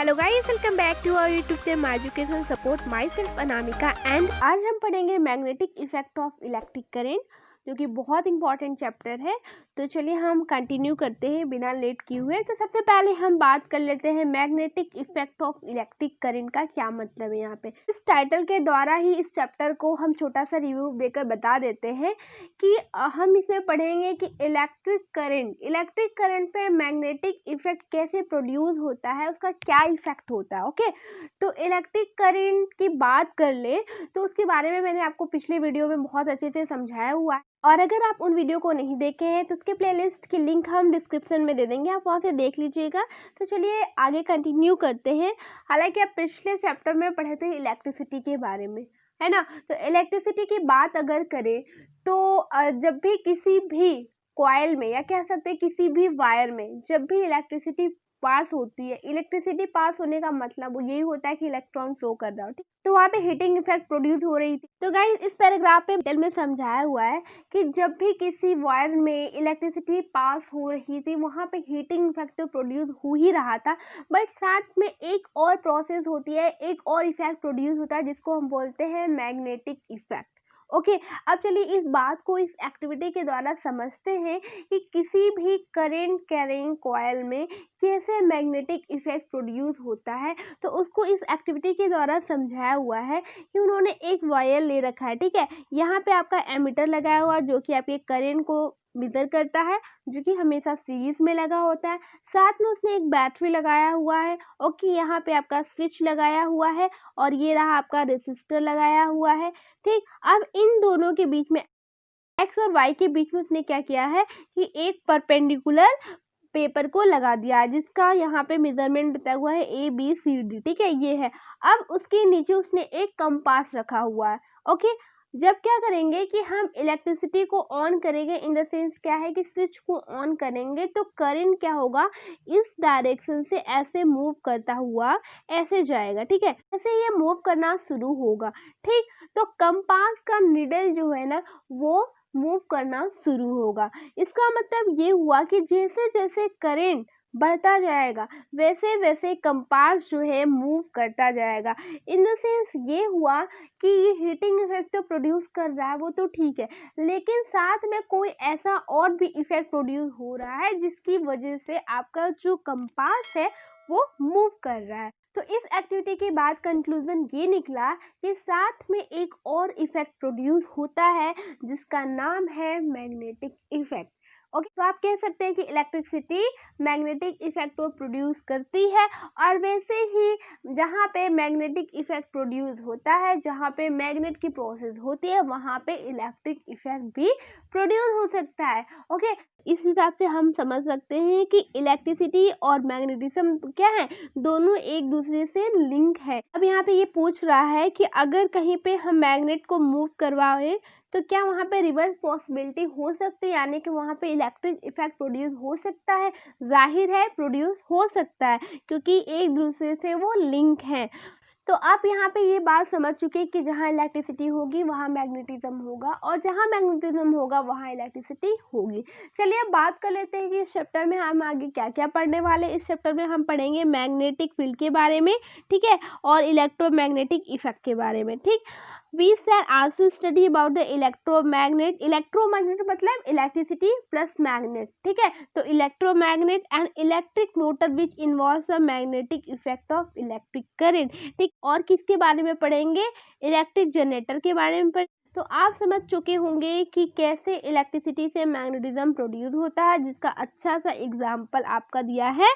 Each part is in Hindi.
Hello guys, welcome back to our YouTube channel education support. Myself Anamika and आज हम पढ़ेंगे magnetic effect of electric current, जो कि बहुत इंपॉर्टेंट चैप्टर है। तो चलिए हम कंटिन्यू करते हैं बिना लेट किए हुए। तो सबसे पहले हम बात कर लेते हैं magnetic effect of electric current का क्या मतलब है। यहाँ पे इस टाइटल के द्वारा ही इस चैप्टर को हम छोटा सा रिव्यू देकर बता देते हैं कि हम इसमें पढ़ेंगे कि इलेक्ट्रिक करंट पे मैग्नेटिक इफेक्ट कैसे प्रोड्यूस होता है, उसका क्या इफेक्ट होता है। ओके, तो इलेक्ट्रिक करंट की बात कर ले तो उसके बारे में मैंने आपको पिछले वीडियो में बहुत अच्छे से समझाया हुआ है, और अगर आप उन वीडियो को नहीं देखे हैं तो उसके प्लेलिस्ट की लिंक हम डिस्क्रिप्शन में दे देंगे, आप वहाँ से देख लीजिएगा। तो चलिए आगे कंटिन्यू करते हैं। हालांकि आप पिछले चैप्टर में पढ़े थे इलेक्ट्रिसिटी के बारे में, है ना। तो इलेक्ट्रिसिटी की बात अगर करें तो जब भी किसी भी कॉइल में या कह सकते हैं किसी भी वायर में जब भी इलेक्ट्रिसिटी पास होती है, इलेक्ट्रिसिटी पास होने का मतलब यही होता है कि इलेक्ट्रॉन फ्लो कर रहा हो, ठीक। तो वहाँ पे हीटिंग इफेक्ट प्रोड्यूस हो रही थी। तो गाइस इस पैराग्राफ पे डिटेल में समझाया हुआ है कि जब भी किसी वायर में इलेक्ट्रिसिटी पास हो रही थी वहाँ पे हीटिंग इफेक्ट तो प्रोड्यूस हो ही रहा था, बट साथ में एक और प्रोसेस होती है, एक और इफेक्ट प्रोड्यूस होता है जिसको हम बोलते हैं मैग्नेटिक इफेक्ट। ओके, अब चलिए इस बात को इस एक्टिविटी के द्वारा समझते हैं कि किसी भी करंट कैरिंग कॉइल में कैसे मैग्नेटिक इफेक्ट प्रोड्यूस होता है। तो उसको इस एक्टिविटी के द्वारा समझाया हुआ है कि उन्होंने एक वायर ले रखा है, ठीक है। यहाँ पे आपका एमीटर लगाया हुआ जो कि आपके करंट को मेजर करता है, जो कि हमेशा सीरीज में लगा होता है। साथ में उसने एक बैटरी लगाया हुआ है। ओके, यहाँ पे आपका स्विच लगाया हुआ है और ये रहा आपका रेसिस्टर लगाया हुआ है, ठीक। अब इन दोनों के बीच में एक्स और वाई के बीच में उसने क्या किया है कि एक परपेंडिकुलर पेपर को लगा दिया, जिसका यहाँ पे मेजरमेंट बताया हुआ है ABCD, ठीक है, ये है। अब उसके नीचे उसने एक कंपास रखा हुआ है। ओके, जब क्या करेंगे कि हम इलेक्ट्रिसिटी को ऑन करेंगे, इन द सेंस क्या है कि स्विच को ऑन करेंगे तो करंट क्या होगा, इस डायरेक्शन से ऐसे मूव करता हुआ ऐसे जाएगा, ठीक है। ऐसे ये मूव करना शुरू होगा, ठीक। तो कंपास का निडल जो है ना वो मूव करना शुरू होगा। इसका मतलब ये हुआ कि जैसे जैसे करंट बढ़ता जाएगा वैसे वैसे कंपास जो है मूव करता जाएगा। इन द सेंस ये हुआ कि ये हीटिंग इफेक्ट तो प्रोड्यूस कर रहा है, वो तो ठीक है, लेकिन साथ में कोई ऐसा और भी इफेक्ट प्रोड्यूस हो रहा है जिसकी वजह से आपका जो कंपास है वो मूव कर रहा है। तो इस एक्टिविटी के बाद कंक्लूजन ये निकला कि साथ में एक और इफेक्ट प्रोड्यूस होता है जिसका नाम है मैग्नेटिक इफेक्ट। ओके, तो आप कह सकते हैं कि इलेक्ट्रिसिटी मैग्नेटिक इफेक्ट को प्रोड्यूस करती है, और वैसे ही जहाँ पे मैग्नेटिक इफेक्ट प्रोड्यूस होता है, जहाँ पे मैग्नेट की प्रोसेस होती है, वहाँ पे इलेक्ट्रिक इफेक्ट भी प्रोड्यूस हो सकता है। ओके, इस हिसाब से हम समझ सकते हैं कि इलेक्ट्रिसिटी और मैग्नेटिज्म क्या है, दोनों एक दूसरे से लिंक है। अब यहाँ पे ये पूछ रहा है कि अगर कहीं पे हम मैग्नेट को मूव करवाएं तो क्या वहाँ पे रिवर्स पॉसिबिलिटी हो सकती है, यानी कि वहाँ पे इलेक्ट्रिक इफेक्ट प्रोड्यूस हो सकता है। जाहिर है प्रोड्यूस हो सकता है क्योंकि एक दूसरे से वो लिंक है। तो आप यहाँ पे ये बात समझ चुके हैं कि जहाँ इलेक्ट्रिसिटी होगी वहाँ मैग्नेटिज्म होगा, और जहाँ मैग्नेटिज्म होगा वहाँ इलेक्ट्रिसिटी होगी। चलिए अब बात कर लेते हैं कि इस चैप्टर में हम आगे क्या क्या पढ़ने वाले। इस चैप्टर में हम पढ़ेंगे मैग्नेटिक फील्ड के बारे में, ठीक है, और इलेक्ट्रोमैग्नेटिक इफेक्ट के बारे में, ठीक। We shall also study about the electromagnet मतलब इलेक्ट्रिसिटी प्लस मैग्नेट, ठीक है। तो electromagnet and electric motor which involves a magnetic effect of electric current, ठीक। और किसके बारे में पढ़ेंगे, इलेक्ट्रिक जनरेटर के बारे में तो आप समझ चुके होंगे कि कैसे इलेक्ट्रिसिटी से मैग्नेटिज्म प्रोड्यूस होता है, जिसका अच्छा सा एग्जाम्पल आपका दिया है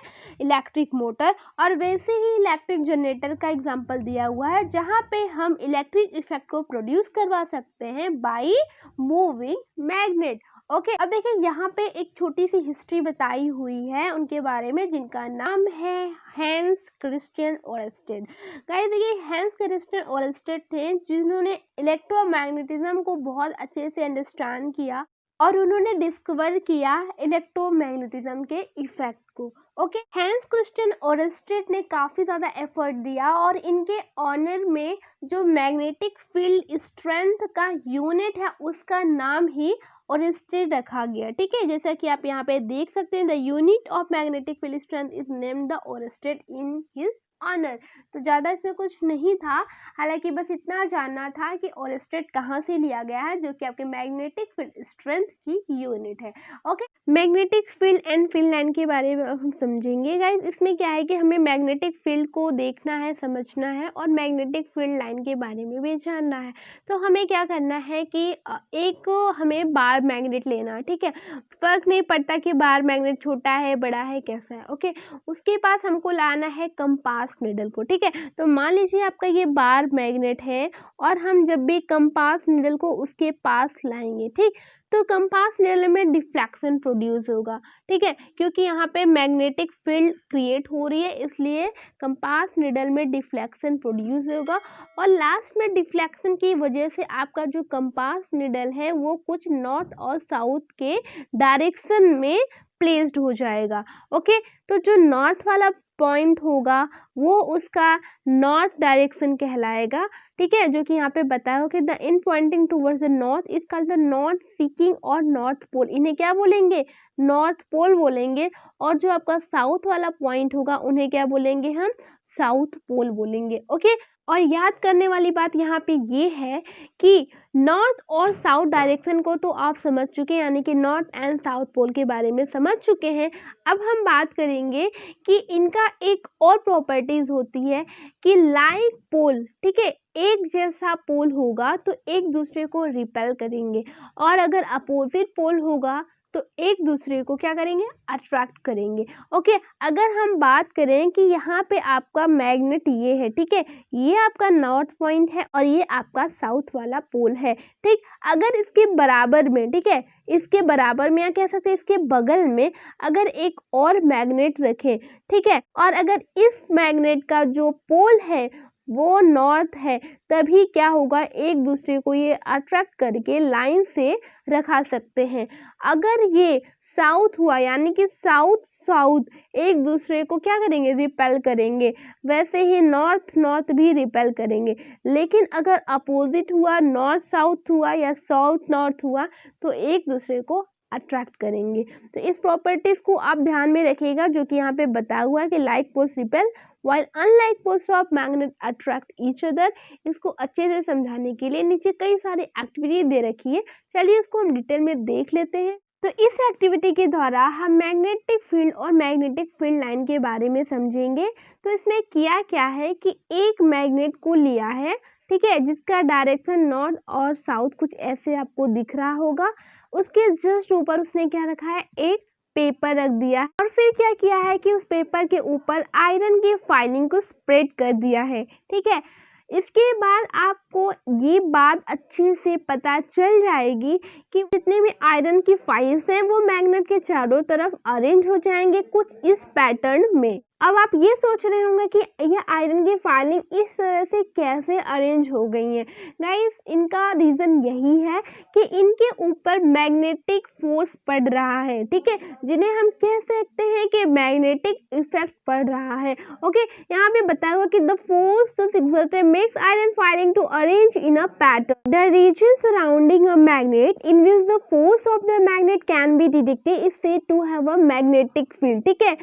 इलेक्ट्रिक मोटर, और वैसे ही इलेक्ट्रिक जनरेटर का एग्जाम्पल दिया हुआ है जहाँ पे हम इलेक्ट्रिक इफेक्ट को प्रोड्यूस करवा सकते हैं बाय मूविंग मैग्नेट। ओके, अब देखिए यहाँ पे एक छोटी सी हिस्ट्री बताई हुई है उनके बारे में, जिनका नाम है हैंस क्रिस्टियन ओरस्टेड। गाइस देखिए, हैंस क्रिस्टियन ओरस्टेड थे जिन्होंने इलेक्ट्रोमैग्नेटिज्म को बहुत अच्छे से अंडरस्टैंड किया और उन्होंने डिस्कवर किया इलेक्ट्रोमैग्नेटिज्म के इफेक्ट को। ओके, हैंस क्रिस्टियन ओरस्टेड ने काफ़ी ज़्यादा एफर्ट दिया और इनके ऑनर में जो मैग्नेटिक फील्ड स्ट्रेंथ का यूनिट है उसका नाम ही ओरस्टेड रखा गया, ठीक है। जैसा कि आप यहाँ पे देख सकते हैं, the unit of magnetic field strength is named the Oersted in his honour. तो ज़्यादा इसमें कुछ नहीं था, हालांकि बस इतना जानना था कि ओरेस्टेट कहाँ से लिया गया है, जो कि आपके मैग्नेटिक फील्ड स्ट्रेंथ की यूनिट है। Okay, magnetic field and field line के बारे में अब हम समझेंगे गाइस। इसमें क्या है कि हमें मैग्नेटिक फील्ड को देखना है, समझना है और मैग्नेटिक फील्ड लाइन के बारे में भी जानना है। तो हमें क्या करना है कि एक हमें बार मैग्नेट लेना है, ठीक है। फर्क नहीं पड़ता कि बार मैग्नेट छोटा है, बड़ा है, कैसा है। ओके, उसके पास हमको लाना है कंपास नीडल को, ठीक है। तो मान लीजिए आपका ये बार मैग्नेट है और हम जब भी कंपास नीडल को उसके पास लाएंगे, ठीक, तो कंपास नीडल में डिफ्लेक्शन प्रोड्यूस होगा, ठीक है, क्योंकि यहाँ पे मैग्नेटिक फील्ड क्रिएट हो रही है, इसलिए कंपास नीडल में डिफ्लेक्शन प्रोड्यूस होगा। और लास्ट में डिफ्लेक्शन की वजह से आपका जो कंपास नीडल है वो कुछ नॉर्थ और साउथ के डायरेक्शन में प्लेस्ड हो जाएगा। ओके, तो जो नॉर्थ वाला पॉइंट होगा वो उसका नॉर्थ डायरेक्शन कहलाएगा, ठीक है, जो कि यहाँ पे बताया हो कि the in pointing towards the north is called the north seeking और नॉर्थ पोल। इन्हें क्या बोलेंगे? नॉर्थ पोल बोलेंगे। और जो आपका साउथ वाला पॉइंट होगा उन्हें क्या बोलेंगे हम? साउथ पोल बोलेंगे। ओके, और याद करने वाली बात यहाँ पे ये है कि नॉर्थ और साउथ डायरेक्शन को तो आप समझ चुके हैं, यानी कि नॉर्थ एंड साउथ पोल के बारे में समझ चुके हैं। अब हम बात करेंगे कि इनका एक और प्रॉपर्टीज होती है कि लाइक पोल, ठीक है, एक जैसा पोल होगा तो एक दूसरे को रिपेल करेंगे, और अगर अपोजिट पोल होगा तो एक दूसरे को क्या करेंगे? अट्रैक्ट करेंगे। ओके, अगर हम बात करें कि यहाँ पे आपका मैग्नेट ये है, ठीक है, ये आपका नॉर्थ पॉइंट है और ये आपका साउथ वाला पोल है, ठीक। अगर इसके बराबर में, ठीक है, इसके बराबर में या कह सकते हैं इसके बगल में अगर एक और मैग्नेट रखें, ठीक है, और अगर इस मैग्नेट का जो पोल है वो नॉर्थ है, तभी क्या होगा? एक दूसरे को ये अट्रैक्ट करके लाइन से रखा सकते हैं। अगर ये साउथ हुआ, यानी कि साउथ साउथ एक दूसरे को क्या करेंगे? रिपेल करेंगे। वैसे ही नॉर्थ नॉर्थ भी रिपेल करेंगे। लेकिन अगर अपोजिट हुआ, नॉर्थ साउथ हुआ या साउथ नॉर्थ हुआ, तो एक दूसरे को अट्रैक्ट करेंगे। तो इस प्रॉपर्टीज को आप ध्यान में रखिएगा, जो कि यहाँ पे बताया हुआ है कि like poles repel while unlike poles of magnet attract each other। इसको अच्छे से समझाने के लिए नीचे कई सारे एक्टिविटी दे रखी है, चलिए इसको हम डिटेल में देख लेते हैं। तो इस एक्टिविटी के द्वारा हम मैग्नेटिक फील्ड और मैग्नेटिक फील्ड लाइन के बारे में समझेंगे। तो इसमें किया क्या है कि एक मैग्नेट को लिया है, ठीक है, जिसका डायरेक्शन नॉर्थ और साउथ कुछ ऐसे आपको दिख रहा होगा। उसके जस्ट ऊपर उसने क्या रखा है? एक पेपर रख दिया है, और फिर क्या किया है कि उस पेपर के ऊपर आयरन की फाइलिंग को स्प्रेड कर दिया है, ठीक है। इसके बाद आपको ये बात अच्छे से पता चल जाएगी कि जितने भी आयरन की फाइल्स हैं वो मैग्नेट के चारों तरफ अरेंज हो जाएंगे कुछ इस पैटर्न में। अब आप ये सोच रहे होंगे कि ये आयरन की फाइलिंग इस तरह से कैसे अरेंज हो गई है। गाइस, इनका रीजन यही है कि इनके ऊपर मैग्नेटिक फोर्स पड़ रहा है, ठीक है, जिन्हें हम कह सकते हैं कि मैग्नेटिक इफेक्ट पड़ रहा है। ओके, यहाँ पे बताया हुआ कि the force exerted makes iron filing to arrange in a pattern. The region surrounding a magnet in which the force of the magnet can be detected is said to have a magnetic field, ठीक है।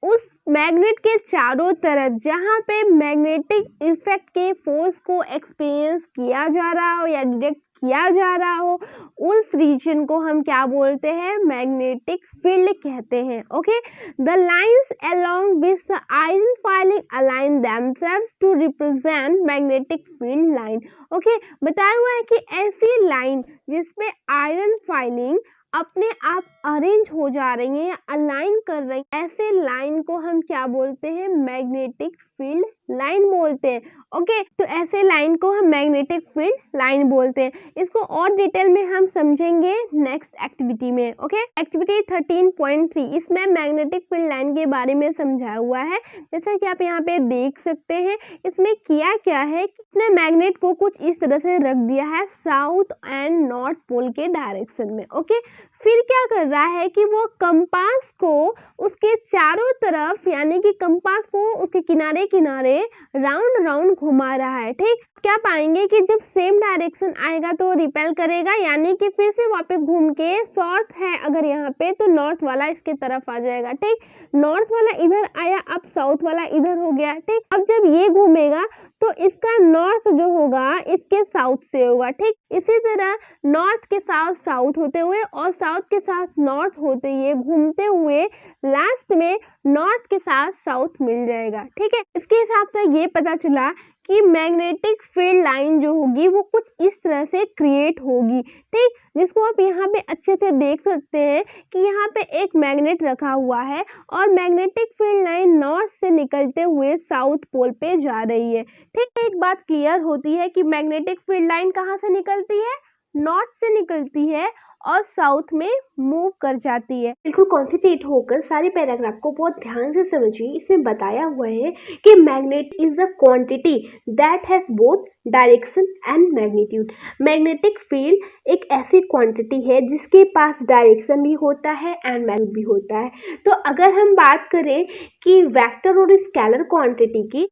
उस मैग्नेट के चारों तरफ जहां पे मैग्नेटिक इफेक्ट के फोर्स को एक्सपीरियंस किया जा रहा हो या डिटेक्ट किया जा रहा हो, उस रीजन को हम क्या बोलते हैं? मैग्नेटिक फील्ड कहते हैं। Okay, the lines along which the iron filing align themselves to represent magnetic field line. Okay, बताया हुआ है कि ऐसी लाइन जिसमें आयरन फाइलिंग अपने आप अरेंज हो जा रही है या अलाइन कर रही है, ऐसे लाइन को हम क्या बोलते हैं? मैग्नेटिक फील्ड लाइन बोलते हैं। ओके, तो ऐसे लाइन को हम मैग्नेटिक फील्ड लाइन बोलते हैं। इसको और डिटेल में हम समझेंगे नेक्स्ट एक्टिविटी में। ओके, एक्टिविटी 13.3 इसमें मैग्नेटिक फील्ड लाइन के बारे में समझाया हुआ है। जैसा कि आप यहाँ पे देख सकते हैं, इसमें किया क्या है कि इसने मैग्नेट को कुछ इस तरह से रख दिया है साउथ एंड नॉर्थ पोल के डायरेक्शन में। ओके, फिर क्या कर रहा है कि वो कंपास को उसके चारों तरफ, यानी कि कंपास को उसके किनारे किनारे राउंड राउंड घुमा रहा है। ठीक, क्या पाएंगे कि जब सेम डायरेक्शन आएगा तो रिपेल करेगा, यानी कि फिर से वापस घूम के साउथ है अगर यहाँ पे तो नॉर्थ वाला इसके तरफ आ जाएगा। ठीक, नॉर्थ वाला इधर आया, अब साउथ वाला इधर हो गया। ठीक, अब जब ये घूमेगा तो इसका नॉर्थ जो होगा इसके साउथ से होगा। ठीक, इसी तरह नॉर्थ के साथ साउथ होते हुए और साउथ के साथ नॉर्थ होते हुए घूमते हुए लास्ट में नॉर्थ के साथ साउथ मिल जाएगा। ठीक है, इसके हिसाब से ये पता चला कि मैग्नेटिक फील्ड लाइन जो होगी वो कुछ इस तरह से क्रिएट होगी। ठीक, जिसको आप यहाँ पे अच्छे से देख सकते हैं कि यहाँ पे एक मैग्नेट रखा हुआ है और मैग्नेटिक फील्ड लाइन नॉर्थ से निकलते हुए साउथ पोल पे जा रही है। ठीक, एक बात क्लियर होती है कि मैग्नेटिक फील्ड लाइन कहाँ से निकलती है, नॉर्थ से निकलती है और साउथ में मूव कर जाती है। बिल्कुल कॉन्सेंट्रेट होकर सारे पैराग्राफ को बहुत ध्यान से समझिए। इसमें बताया हुआ है कि magnet is the quantity that has both direction and magnitude. Magnetic field एक ऐसी क्वांटिटी है जिसके पास डायरेक्शन भी होता है एंड मैग्नीट्यूड भी होता है। तो अगर हम बात करें कि वेक्टर और स्केलर क्वांटिटी की,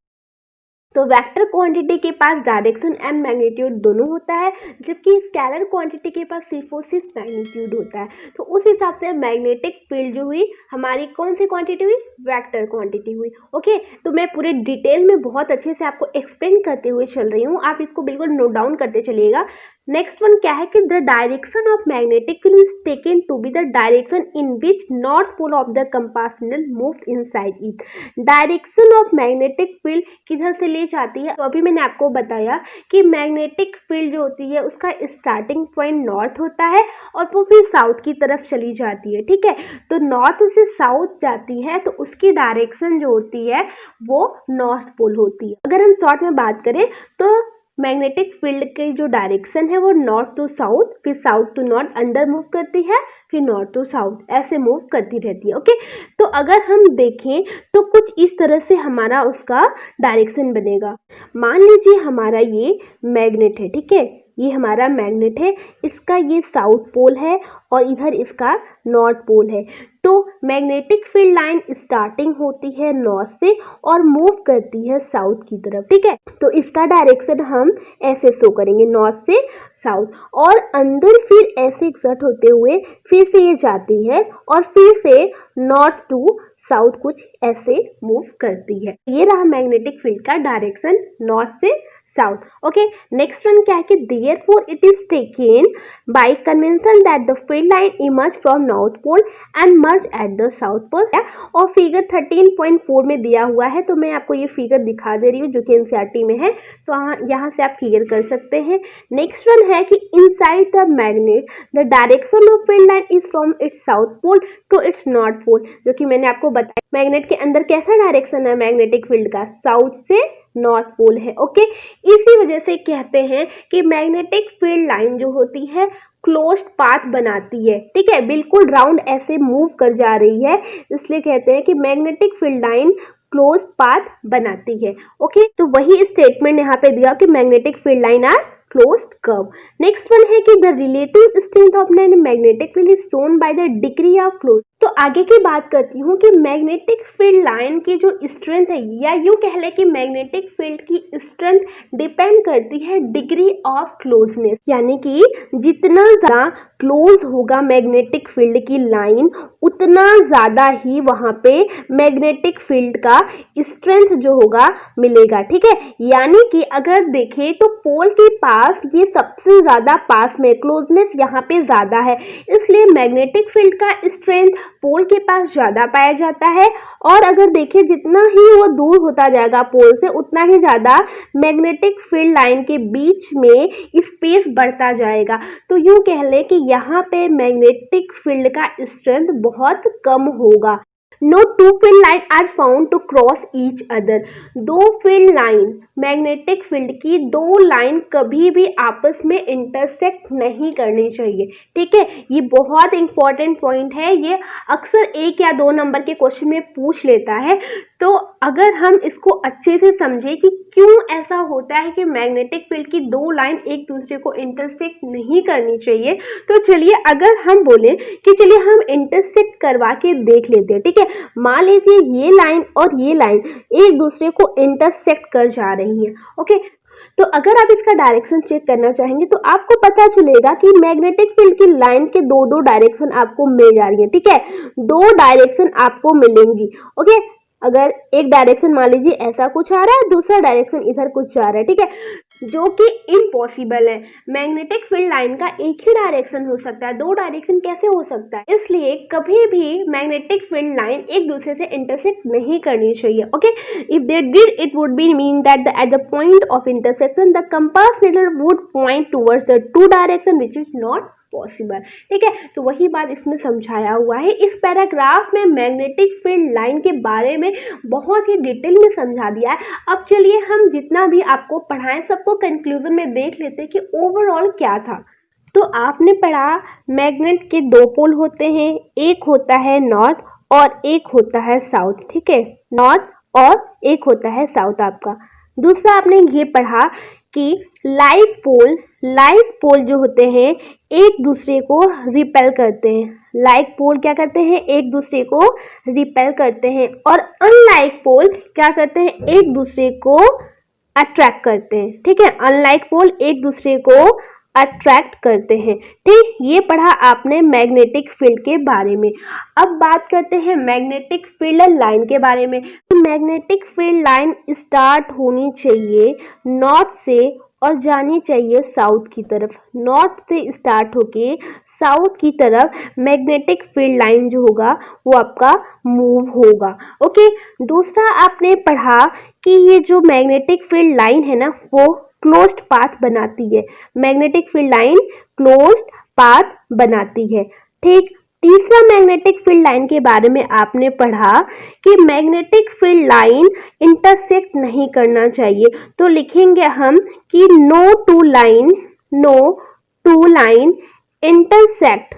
तो वेक्टर क्वांटिटी के पास डायरेक्शन एंड मैग्नीट्यूड दोनों होता है, जबकि स्केलर क्वांटिटी के पास सिर्फ और सिर्फ मैग्नीट्यूड होता है। तो उस हिसाब से मैग्नेटिक फील्ड जो हुई हमारी कौन सी क्वांटिटी हुई, वेक्टर क्वांटिटी हुई। ओके, तो मैं पूरे डिटेल में बहुत अच्छे से आपको एक्सप्लेन करते हुए चल रही हूँ, आप इसको बिल्कुल नोट डाउन करते चलिएगा। नेक्स्ट वन क्या है कि the direction of magnetic field is taken to be the direction in which north pole of the compass needle moves inside it. Direction of magnetic field किधर से ले जाती है, तो अभी मैंने आपको बताया कि मैग्नेटिक फील्ड जो होती है उसका स्टार्टिंग पॉइंट नॉर्थ होता है और वो फिर साउथ की तरफ चली जाती है। ठीक है, तो नॉर्थ से साउथ जाती है तो उसकी डायरेक्शन जो होती है वो नॉर्थ पोल होती है। अगर हम शॉर्ट में बात करें तो मैग्नेटिक फील्ड की जो डायरेक्शन है वो नॉर्थ टू साउथ, फिर साउथ टू नॉर्थ अंदर मूव करती है, फिर नॉर्थ टू साउथ ऐसे मूव करती रहती है। ओके, तो अगर हम देखें तो कुछ इस तरह से हमारा उसका डायरेक्शन बनेगा। मान लीजिए हमारा ये मैग्नेट है, ठीक है, ये हमारा मैग्नेट है, इसका ये साउथ पोल है और इधर इसका नॉर्थ पोल है। तो मैग्नेटिक फील्ड लाइन स्टार्टिंग होती है नॉर्थ से और मूव करती है साउथ की तरफ। ठीक है, तो इसका डायरेक्शन हम ऐसे शो करेंगे, नॉर्थ से साउथ, और अंदर फिर ऐसे एक्सर्ट होते हुए फिर से ये जाती है और फिर से नॉर्थ टू साउथ कुछ ऐसे मूव करती है। ये रहा मैग्नेटिक फील्ड का डायरेक्शन नॉर्थ से साउथ। ओके, नेक्स्ट वन क्या है कि therefore it is taken by convention that the field line emerge from north pole and merge at the south pole। और फिगर 13.4 में दिया हुआ है, तो मैं आपको ये फिगर दिखा दे रही हूँ जो कि एनसीईआरटी में है, तो यहाँ से आप क्लियर कर सकते हैं। नेक्स्ट वन है कि inside the magnet the direction of field line is from its south pole to its north pole, जो कि मैंने आपको बताया मैग्नेट के अंदर कैसा डायरेक्शन है मैग्नेटिक फील्ड का, साउथ से नॉर्थ पोल है। ओके, इसी वजह से कहते हैं कि मैग्नेटिक फील्ड लाइन जो होती है क्लोज्ड पाथ बनाती है। ठीक है, बिल्कुल राउंड ऐसे मूव कर जा रही है, इसलिए कहते हैं कि magnetic field line closed path बनाती है। ओके, तो वही स्टेटमेंट यहाँ पे दिया कि magnetic field line are closed curve. Next one है कि the relative strength of magnetic field is shown by the degree of close. तो आगे की बात करती हूँ कि मैग्नेटिक फील्ड लाइन की जो स्ट्रेंथ है, या यूं कह ले कि मैग्नेटिक फील्ड की स्ट्रेंथ डिपेंड करती है डिग्री ऑफ क्लोजनेस, यानी कि जितना ज्यादा क्लोज होगा मैग्नेटिक फील्ड की लाइन उतना ज्यादा ही वहां पे मैग्नेटिक फील्ड का स्ट्रेंथ जो होगा मिलेगा। ठीक है, यानी कि अगर देखें तो पोल के पास ये सबसे ज्यादा पास में क्लोजनेस यहाँ पे ज्यादा है, इसलिए मैग्नेटिक फील्ड का स्ट्रेंथ पोल के पास ज्यादा पाया जाता है। और अगर देखें जितना ही वो दूर होता जाएगा पोल से उतना ही ज्यादा मैग्नेटिक फील्ड लाइन के बीच में स्पेस बढ़ता जाएगा। तो यूं कह ले कि यहाँ पे मैग्नेटिक फील्ड का स्ट्रेंथ बहुत कम होगा। No two field line are found to cross each other. दो फील्ड लाइन, मैग्नेटिक फील्ड की दो लाइन कभी भी आपस में इंटरसेक्ट नहीं करनी चाहिए। ठीक है, ये बहुत इंपॉर्टेंट पॉइंट है, ये अक्सर 1 या 2 नंबर के क्वेश्चन में पूछ लेता है। तो अगर हम इसको अच्छे से समझें कि क्यों ऐसा होता है कि मैग्नेटिक फील्ड की दो लाइन एक दूसरे को इंटरसेक्ट नहीं करनी चाहिए, तो चलिए अगर हम बोलें कि चलिए हम इंटरसेक्ट करवा के देख लेते हैं। ठीक है, मान लीजिए ये लाइन और ये लाइन एक दूसरे को इंटरसेक्ट कर जा रही है। ओके, तो अगर आप इसका डायरेक्शन चेक करना चाहेंगे तो आपको पता चलेगा कि मैग्नेटिक फील्ड की लाइन के दो डायरेक्शन आपको मिल जा रही है। ठीक है, दो डायरेक्शन आपको मिलेंगी। ओके, अगर एक डायरेक्शन मान लीजिए ऐसा कुछ आ रहा है, दूसरा डायरेक्शन इधर कुछ जा रहा है। ठीक है, जो कि इम्पॉसिबल है। मैग्नेटिक फील्ड लाइन का एक ही डायरेक्शन हो सकता है, दो डायरेक्शन कैसे हो सकता है? इसलिए कभी भी मैग्नेटिक फील्ड लाइन एक दूसरे से इंटरसेक्ट नहीं करनी चाहिए। Okay, if they did it would be mean that at the point of intersection the compass needle would point towards the two direction which is not possible. ठीक है, तो वही बात इसमें समझाया हुआ है। इस पैराग्राफ में मैग्नेटिक फील्ड लाइन के बारे में बहुत ही डिटेल में समझा दिया है। अब चलिए हम जितना भी आपको पढ़ाएं सबको कंक्लूजन में देख लेते हैं कि ओवरऑल क्या था। तो आपने पढ़ा मैग्नेट के दो पोल होते हैं, एक होता है नॉर्थ और एक होता है साउथ। ठीक है, नॉर्थ और एक होता है साउथ आपका। दूसरा आपने ये पढ़ा कि लाइक पोल जो होते हैं एक दूसरे को रिपेल करते हैं। लाइक पोल क्या करते हैं? एक दूसरे को रिपेल करते हैं। और अनलाइक पोल क्या करते हैं? एक दूसरे को अट्रैक्ट करते हैं। ठीक है, अनलाइक पोल एक दूसरे को अट्रैक्ट करते हैं। ठीक, ये पढ़ा आपने मैग्नेटिक फील्ड के बारे में। अब बात करते हैं मैग्नेटिक फील्ड लाइन के बारे में। मैग्नेटिक फील्ड लाइन स्टार्ट होनी चाहिए नॉर्थ से और जानी चाहिए साउथ की तरफ। नॉर्थ से स्टार्ट होके साउथ की तरफ मैग्नेटिक फील्ड लाइन जो होगा वो आपका मूव होगा। ओके, दूसरा आपने पढ़ा कि ये जो मैग्नेटिक फील्ड लाइन है ना वो क्लोज्ड पाथ बनाती है। Magnetic field line closed path बनाती है। ठीक, तीसरा मैग्नेटिक फील्ड लाइन के बारे में आपने पढ़ा कि मैग्नेटिक फील्ड लाइन इंटरसेक्ट नहीं करना चाहिए। तो लिखेंगे हम कि no two line intersect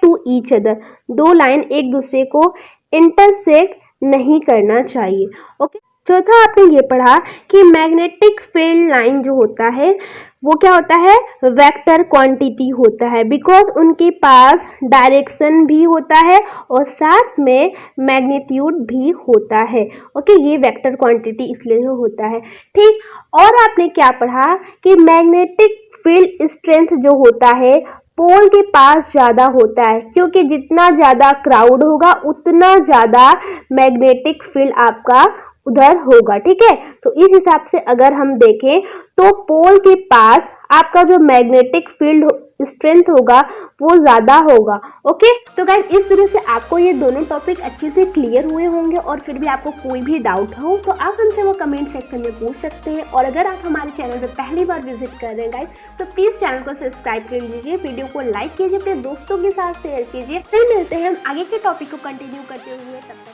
to each other. दो लाइन एक दूसरे को इंटरसेक्ट नहीं करना चाहिए। ओके, चौथा आपने ये पढ़ा कि मैग्नेटिक फील्ड लाइन जो होता है वो क्या होता है? वेक्टर क्वांटिटी होता है, बिकॉज उनके पास डायरेक्शन भी होता है और साथ में मैग्नीट्यूड भी होता है। ओके, ये वेक्टर क्वांटिटी इसलिए होता है। ठीक, और आपने क्या पढ़ा कि मैग्नेटिक फील्ड स्ट्रेंथ जो होता है पोल के पास ज़्यादा होता है, क्योंकि जितना ज़्यादा क्राउड होगा उतना ज़्यादा मैग्नेटिक फील्ड आपका उधर होगा। ठीक है, तो इस हिसाब से अगर हम देखें तो पोल के पास आपका जो मैग्नेटिक फील्ड स्ट्रेंथ होगा वो ज़्यादा होगा। ओके, तो गाइस इस तरह से आपको ये दोनों टॉपिक अच्छे से क्लियर हुए होंगे और फिर भी आपको कोई भी डाउट हो तो आप हमसे वो कमेंट सेक्शन में पूछ सकते हैं। और अगर आप हमारे चैनल पर पहली बार विजिट कर रहे हैं गाइस तो प्लीज़ चैनल को सब्सक्राइब कर लीजिए, वीडियो को लाइक कीजिए, अपने दोस्तों के साथ शेयर कीजिए। फिर मिलते हैं हम आगे के टॉपिक को कंटिन्यू करते हुए। तब तक